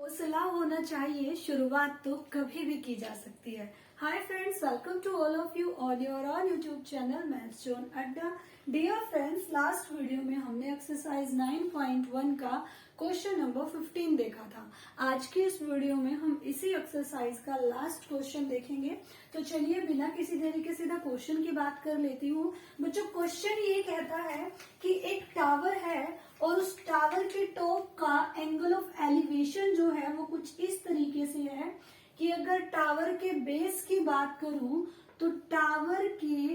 हौसला होना चाहिए, शुरुआत तो कभी भी की जा सकती है। Hi friends, welcome to all of you on your on YouTube channel maths zone अड्डा। डियर फ्रेंड्स, लास्ट वीडियो में हमने एक्सरसाइज 9.1 का क्वेश्चन नंबर 15 देखा था। आज की इस वीडियो में हम इसी एक्सरसाइज का लास्ट क्वेश्चन देखेंगे। तो चलिए बिना किसी देरी के सीधा क्वेश्चन की बात कर लेती हूँ। बच्चों, क्वेश्चन ये कहता है कि एक टावर है और उस टावर के टॉप का एंगल ऑफ एलिवेशन जो है वो कुछ इस तरीके से है कि अगर टावर के बेस की बात करूं तो टावर के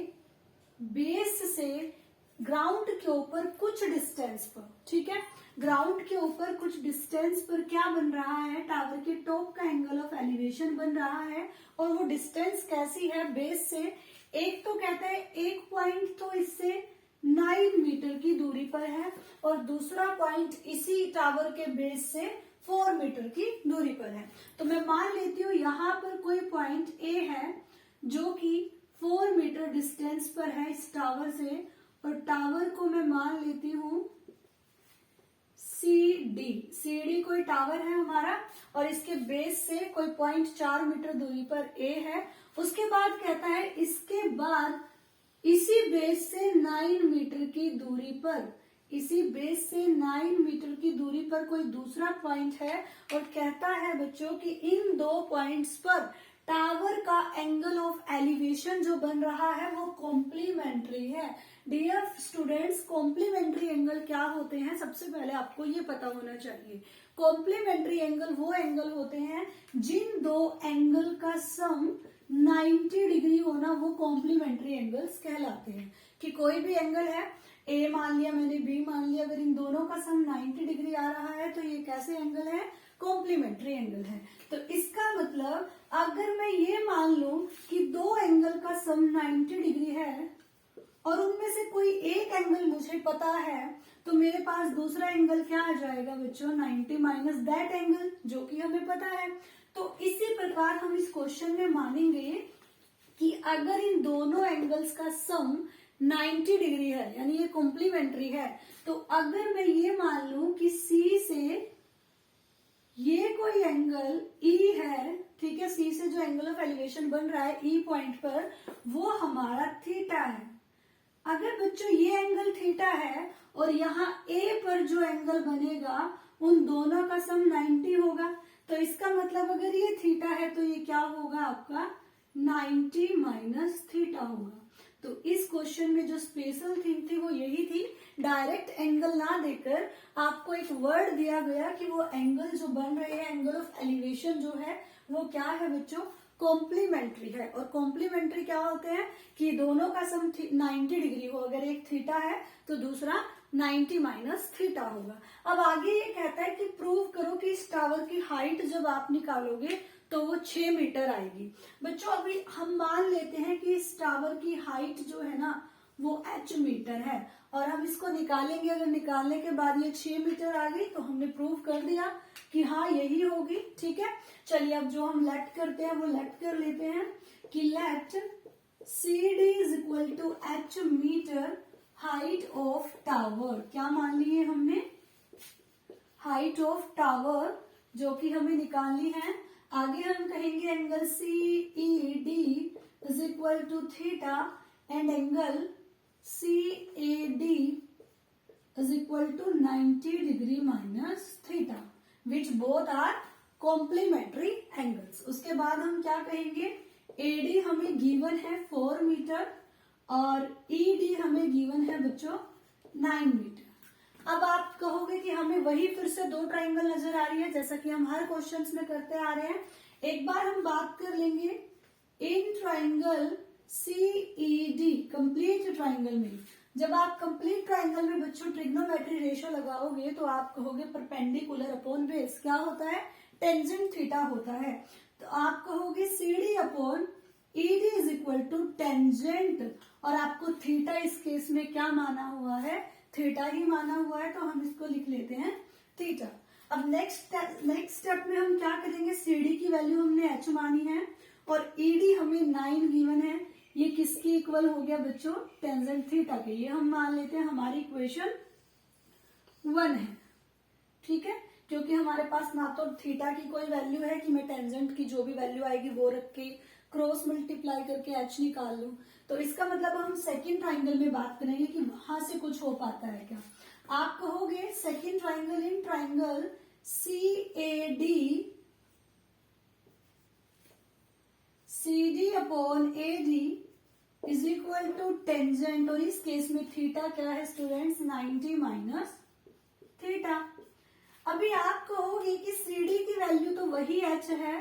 बेस से ग्राउंड के ऊपर कुछ डिस्टेंस पर, ठीक है, ग्राउंड के ऊपर कुछ डिस्टेंस पर क्या बन रहा है, टावर के टॉप का एंगल ऑफ एलिवेशन बन रहा है। और वो डिस्टेंस कैसी है बेस से, एक तो कहता है एक पॉइंट तो इससे 9 मीटर की दूरी पर है और दूसरा पॉइंट इसी टावर के बेस से 4 मीटर की दूरी पर है। तो मैं मान लेती हूँ यहाँ पर कोई पॉइंट ए है जो कि 4 मीटर डिस्टेंस पर है इस टावर से, और टावर को मैं मान लेती हूँ सी डी कोई टावर है हमारा और इसके बेस से कोई पॉइंट 4 मीटर दूरी पर ए है। उसके बाद कहता है इसके बाद इसी बेस से 9 मीटर की दूरी पर, इसी बेस से 9 मीटर की दूरी पर कोई दूसरा पॉइंट है और कहता है बच्चों कि इन दो पॉइंट्स पर टावर का एंगल ऑफ एलिवेशन जो बन रहा है वो कॉम्प्लीमेंट्री है। डियर स्टूडेंट्स, कॉम्प्लीमेंट्री एंगल क्या होते हैं, सबसे पहले आपको ये पता होना चाहिए। कॉम्प्लीमेंट्री एंगल वो एंगल होते हैं जिन दो एंगल का सम 90 डिग्री होना, वो कॉम्प्लीमेंट्री एंगल्स कहलाते हैं। कि कोई भी एंगल है, ए मान लिया मैंने, बी मान लिया, अगर इन दोनों का सम 90 डिग्री आ रहा है तो ये कैसे एंगल है, कॉम्प्लीमेंट्री एंगल है। तो इसका मतलब अगर मैं ये मान लूं कि दो एंगल का सम 90 डिग्री है और उनमें से कोई एक एंगल मुझे पता है, तो मेरे पास दूसरा एंगल क्या आ जाएगा बच्चों, 90 माइनस दैट एंगल जो कि हमें पता है। तो इसी प्रकार हम इस क्वेश्चन में मानेंगे कि अगर इन दोनों एंगल्स का सम 90 डिग्री है, यानी ये कॉम्प्लीमेंट्री है, तो अगर मैं ये मान लूं कि सी से ये कोई एंगल E है, ठीक है, सी से जो एंगल ऑफ एलिवेशन बन रहा है E पॉइंट पर, वो हमारा थीटा है। अगर बच्चों ये एंगल थीटा है और यहाँ A पर जो एंगल बनेगा उन दोनों का सम 90 होगा, तो इसका मतलब अगर ये थीटा है तो ये क्या होगा आपका 90 माइनस थीटा होगा। तो इस क्वेश्चन में जो स्पेशल थिंग थी वो यही थी, डायरेक्ट एंगल ना देकर आपको एक वर्ड दिया गया कि वो एंगल जो बन रहे हैं, एंगल ऑफ एलिवेशन जो है वो क्या है बच्चों, कॉम्प्लीमेंट्री है। और कॉम्प्लीमेंट्री क्या होते हैं कि दोनों का सम 90 डिग्री हो, अगर एक थीटा है तो दूसरा 90 माइनस थीटा होगा। अब आगे ये कहता है कि प्रूव करो कि इस टावर की हाइट जब आप निकालोगे तो वो 6 मीटर आएगी। बच्चों, अभी हम मान लेते हैं कि इस टावर की हाइट जो है ना वो h मीटर है और हम इसको निकालेंगे। अगर निकालने के बाद ये 6 मीटर आ गई तो हमने प्रूव कर दिया कि हाँ यही होगी, ठीक है। चलिए अब जो हम लेट करते हैं वो लेट कर लेते हैं कि let C D is equal to h metre height of tower. क्या मान लिए हमने, हाइट ऑफ टावर जो कि हमें निकालनी है। आगे हम कहेंगे angle C E D is equal to theta and angle C A D is equal to 90 degree minus theta, which both are complementary angles. उसके बाद हम क्या कहेंगे, ए डी हमें गिवन है 4 मीटर और ई डी हमें गिवन है बच्चों 9 मीटर। अब आप कहोगे कि हमें वही फिर से दो ट्राइंगल नजर आ रही है जैसा कि हम हर क्वेश्चंस में करते आ रहे हैं। एक बार हम बात कर लेंगे in triangle CED, complete triangle में। जब आप कंप्लीट ट्राइंगल में बच्चों ट्रिग्नोमेट्री रेशियो लगाओगे तो आप कहोगे परपेंडिकुलर अपॉन बेस क्या होता है, टेंजेंट थीटा होता है। तो आप कहोगे C D upon E D is equal to tangent, और आपको थीटा इस केस में क्या माना हुआ है, थीटा ही माना हुआ है, तो हम इसको लिख लेते हैं थीटा। अब नेक्स्ट स्टेप में हम क्या करेंगे, सीडी की वैल्यू हमने h मानी है और ईडी हमें 9 गिवन है। ये किसकी इक्वल हो गया बच्चों, टेंजेंट थीटा के। ये हम मान लेते हैं हमारी इक्वेशन 1 है, ठीक है। क्योंकि हमारे पास ना तो थीटा की कोई वैल्यू है कि मैं टेंजेंट की जो भी वैल्यू आएगी वो रख के क्रॉस मल्टीप्लाई करके एच निकाल लूं। तो इसका मतलब हम सेकेंड ट्राइंगल में बात करेंगे कि वहां से कुछ हो पाता है क्या। आप कहोगे second triangle in triangle CD upon AD is equal to tangent, और इस केस में थीटा क्या है स्टूडेंट्स, 90 माइनस थीटा। अभी आप कहोगे कि CD की वैल्यू तो वही H है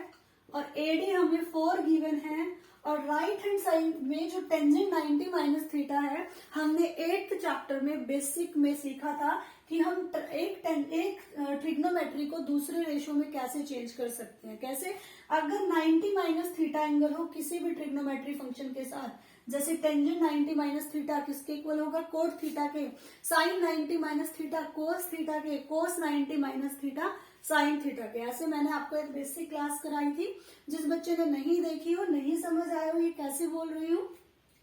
और AD हमें 4 गिवन है, और राइट हैंड साइड में जो टेंजेंट 90 माइनस थीटा है, हमने 8th चैप्टर में बेसिक में सीखा था कि हम एक ट्रिग्नोमेट्री को दूसरे रेशो में कैसे चेंज कर सकते हैं। कैसे, अगर 90 माइनस थीटा एंगल हो किसी भी ट्रिग्नोमेट्री फंक्शन के साथ, जैसे टेंजेंट 90 माइनस थीटा किसके इक्वल होगा, कोट थीटा के, sine 90 minus theta cos theta के, cos 90 minus theta sine theta के। ऐसे मैंने आपको एक बेसिक क्लास कराई थी, जिस बच्चे ने नहीं देखी हो, नहीं समझ आया हो ये कैसे बोल रही हूँ,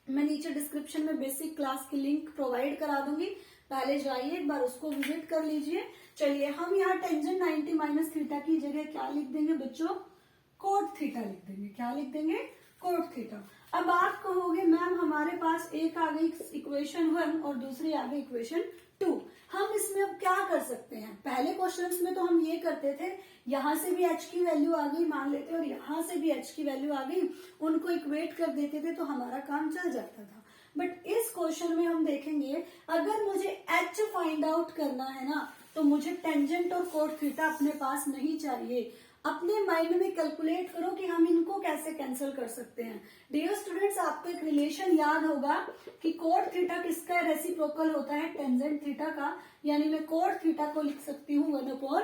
मैं नीचे डिस्क्रिप्शन में बेसिक क्लास की लिंक प्रोवाइड करा दूंगी, पहले जाइए एक बार उसको विजिट कर लीजिए। चलिए हम यहाँ टेंजेंट 90 माइनस थीटा की जगह क्या लिख देंगे बच्चों, कोट थीटा लिख देंगे। क्या लिख देंगे, कोट थीटा। अब आप कहोगे मैम हमारे पास एक आ गई इक्वेशन 1 और दूसरी आ गई इक्वेशन 2, हम इसमें अब क्या कर सकते हैं। पहले क्वेश्चंस में तो हम ये करते थे, यहां से भी h की वैल्यू आ गई मान लेते और यहां से भी h की वैल्यू आ गई, उनको इक्वेट कर देते थे तो हमारा काम चल जाता था। बट इस क्वेश्चन में हम देखेंगे, अगर मुझे h फाइंड आउट करना है ना, तो मुझे टेंजेंट और कोट थीटा अपने पास नहीं चाहिए। अपने माइंड में कैलकुलेट करो कि हम इनको कैसे कैंसिल कर सकते हैं। डियर स्टूडेंट्स, आपको एक रिलेशन याद होगा कि कोट थीटा किसका रेसिप्रोकल होता है, टेंजेंट थीटा का, यानी मैं कोट थीटा को लिख सकती हूँ 1 upon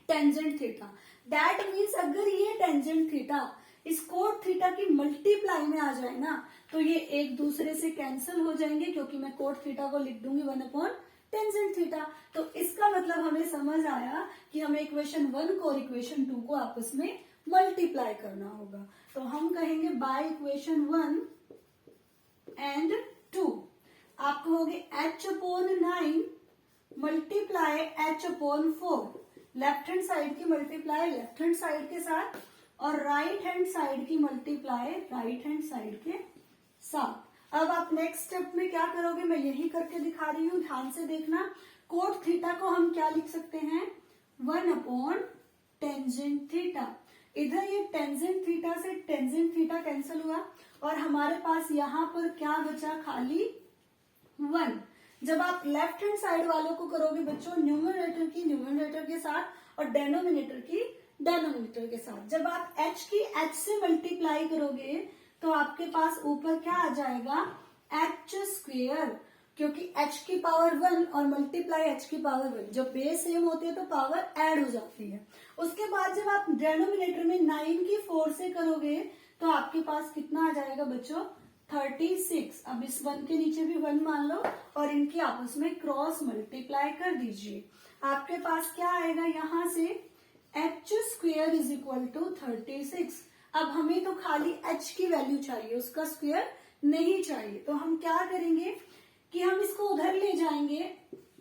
tangent theta. That means अगर ये टेंजेंट थीटा इस कोट थीटा की मल्टीप्लाई में आ जाए ना, तो ये एक दूसरे से कैंसिल हो जाएंगे, क्योंकि मैं कोट थीटा को लिख दूंगी 1 अपॉन टेंजेंट थीटा। तो इसका मतलब हमें समझ आया कि हमें इक्वेशन 1 को और इक्वेशन 2 को आपस में मल्टीप्लाई करना होगा। तो हम कहेंगे बाय इक्वेशन 1 एंड 2 आप कहोगे h upon 9 multiply h upon 4, left hand side की मल्टीप्लाई लेफ्ट हैंड साइड के साथ और राइट हैंड साइड की मल्टीप्लाई राइट हैंड साइड के साथ। अब आप नेक्स्ट स्टेप में क्या करोगे, मैं यही करके दिखा रही हूँ, ध्यान से देखना। कोट थीटा को हम क्या लिख सकते हैं, 1 अपॉन टेंजेंट थीटा। इधर ये टेंजेंट थीटा से टेंजेंट थीटा कैंसिल हुआ और हमारे पास यहाँ पर क्या बचा, खाली 1। जब आप लेफ्ट हैंड साइड वालों को करोगे बच्चों, न्यूमरेटर की न्यूमरेटर के साथ और डेनोमिनेटर की डेनोमिनेटर के साथ, जब आप h की h से मल्टीप्लाई करोगे तो आपके पास ऊपर क्या आ जाएगा, h स्क्वेयर, क्योंकि h की पावर 1 और मल्टीप्लाई h की पावर 1, जब बेस सेम होती है तो पावर ऐड हो जाती है। उसके बाद जब आप डेनोमिनेटर में 9 की 4 से करोगे तो आपके पास कितना आ जाएगा बच्चों, 36। अब इस 1 के नीचे भी 1 मान लो और इनकी आपस में क्रॉस मल्टीप्लाई कर दीजिए। आपके पास क्या आएगा, यहां से h square is equal to 36। अब हमें तो खाली h की वैल्यू चाहिए, उसका स्क्वायर नहीं चाहिए। तो हम क्या करेंगे कि हम इसको उधर ले जाएंगे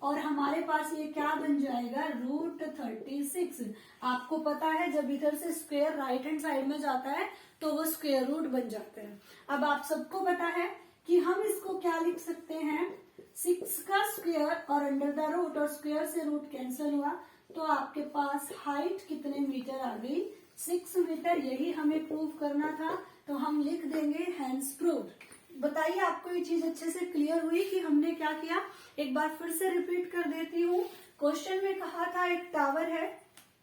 और हमारे पास ये क्या बन जाएगा, √36। आपको पता है जब इधर से स्क्वायर राइट हैंड साइड में जाता है तो वो स्क्वायर रूट बन जाते हैं। अब आप सबको पता है कि हम इसको क्या लिख सकते हैं, 6 का स्क्वायर और अंडर द रूट, और स्क्वायर से रूट कैंसिल हुआ तो आपके पास हाइट कितने मीटर आ गई, 6 मीटर। यही हमें प्रूव करना था, तो हम लिख देंगे हैंस प्रूव्ड। बताइए आपको ये चीज अच्छे से क्लियर हुई कि हमने क्या किया। एक बार फिर से रिपीट कर देती हूँ। क्वेश्चन में कहा था एक टावर है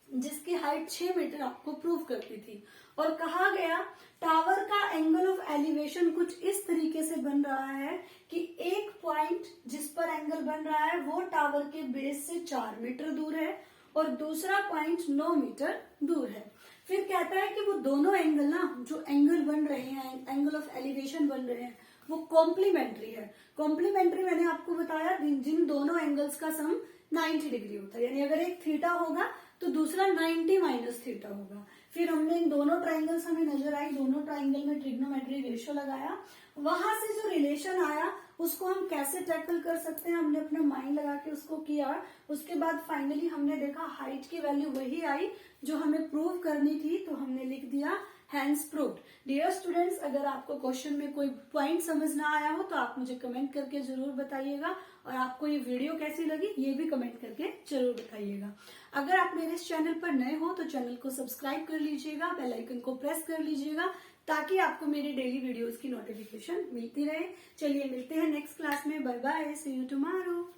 जिसकी हाइट 6 मीटर आपको प्रूव करती थी, और कहा गया टावर का एंगल ऑफ एलिवेशन कुछ इस तरीके से बन रहा है कि एक पॉइंट जिस पर एंगल बन रहा है वो टावर के बेस से 4 मीटर दूर है और दूसरा पॉइंट 9 मीटर दूर है। फिर कहता है कि वो दोनों एंगल ना, जो एंगल बन रहे हैं, एंगल ऑफ एलिवेशन बन रहे हैं, वो कॉम्प्लीमेंट्री है। कॉम्प्लीमेंट्री मैंने आपको बताया जिन दोनों एंगल्स का सम 90 डिग्री होता है, यानी अगर एक थीटा होगा तो दूसरा 90 माइनस थीटा होगा। फिर हमने इन दोनों ट्राइंगल्स हमें नजर आई, दोनों ट्राइंगल में ट्रिग्नोमेट्री रेशियो लगाया, वहां से जो रिलेशन आया उसको हम कैसे टैकल कर सकते हैं, हमने अपना माइंड लगा के उसको किया। उसके बाद फाइनली हमने देखा हाइट की वैल्यू वही आई जो हमें प्रूव करनी थी, तो हमने लिख दिया हैंस प्रूव्ड। डियर स्टूडेंट्स, अगर आपको क्वेश्चन में कोई पॉइंट समझ ना आया हो तो आप मुझे कमेंट करके जरूर बताइएगा, और आपको ये वीडियो कैसी लगी ये भी कमेंट करके जरूर बताइएगा। अगर आप मेरे इस चैनल पर नए हो तो चैनल को सब्सक्राइब कर लीजिएगा, बेल आइकन को प्रेस कर लीजिएगा, ताकि आपको मेरी डेली वीडियोस की नोटिफिकेशन मिलती रहे। चलिए मिलते हैं नेक्स्ट क्लास में। Bye bye, see you tomorrow.